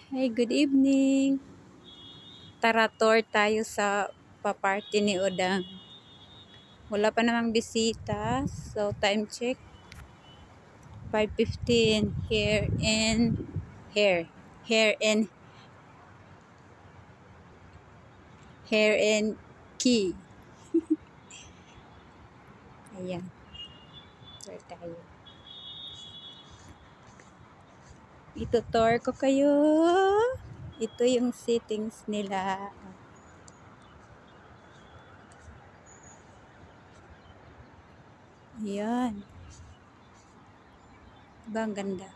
Hey, good evening. Tara, tour tayo sa paparty ni Udang. Wala pa namang bisita. So, time check. 5:15 here in here in Key. Ayan. Tour tayo. Ito-tour ko kayo. Ito yung settings nila. Ayan. Diba ang ganda?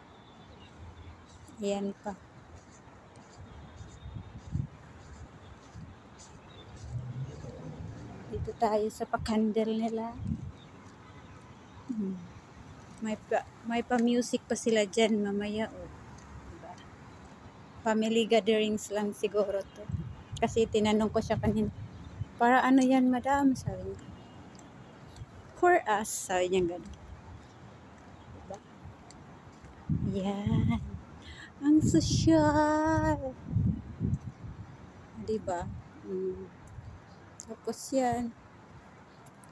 Ayan pa. Dito tayo sa pa-candle nila. May pa-music pa sila dyan mamaya. Oh. Diba? Family gatherings lang siguro to. Kasi tinanong ko siya kanina, para ano yan madam? Sabi niya. For us, sabi niya gano'n. Diba? Yan. Ang sosyal. Diba? Tapos yan.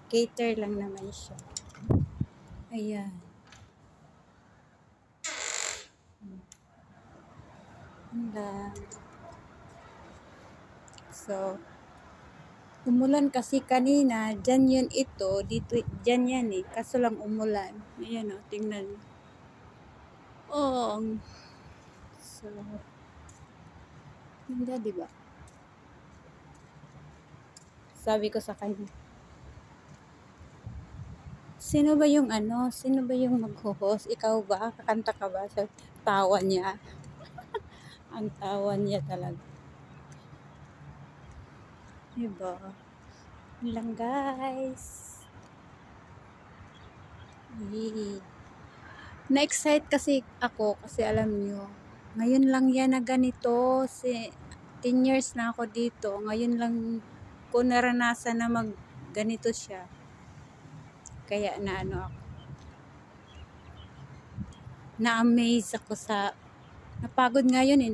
Cater lang naman siya. Ayan. So, umulan kasi kanina, dyan yun ito, dito, dyan yan eh, kaso lang umulan. Ayan o, tingnan. Oh, so, hindi diba? Sabi ko sa kanya, sino ba yung mag-host? Ikaw ba? Kakanta ka ba? Sa tawa niya. Ang tawa niya talaga. Diba? Yun lang guys. Na-excite kasi ako kasi alam nyo, ngayon lang yan na ganito. 10 years na ako dito. Ngayon lang ko naranasan na ganito siya. Kaya na-amaze ako sa napagod ngayon eh,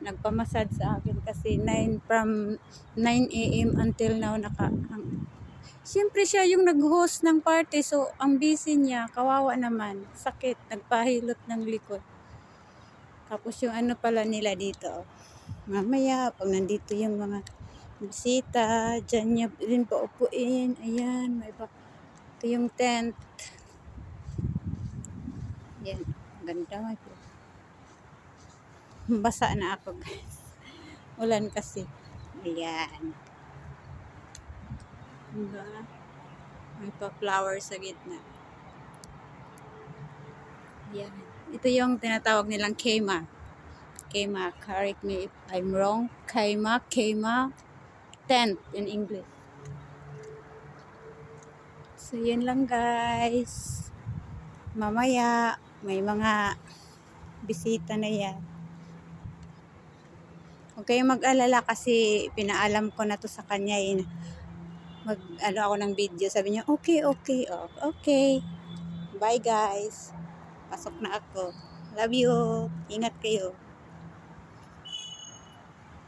nagpa-massage sa akin kasi 9 a.m. until now siyempre siya yung nag-host ng party, so ang busy niya, kawawa naman, sakit, nagpahilot ng likod. Tapos yung pala nila dito, mamaya pag nandito yung mga bisita, dyan niya rin paupuin, ayan, ito yung tent. Yan, ganda. Basa na ako guys. Ulan kasi. Ayan. Diba? May pa-flower sa gitna. Ayan. Ito yung tinatawag nilang kema. Kema, correct me if I'm wrong. Kema, tent in English. So, yan lang guys. Mamaya, may mga bisita na yan. Huwag kayong mag-alala kasi pinaalam ko na to sa kanya eh. Ako ng video. Sabi niya, okay. Oh, okay. Bye guys. Pasok na ako. Love you. Ingat kayo.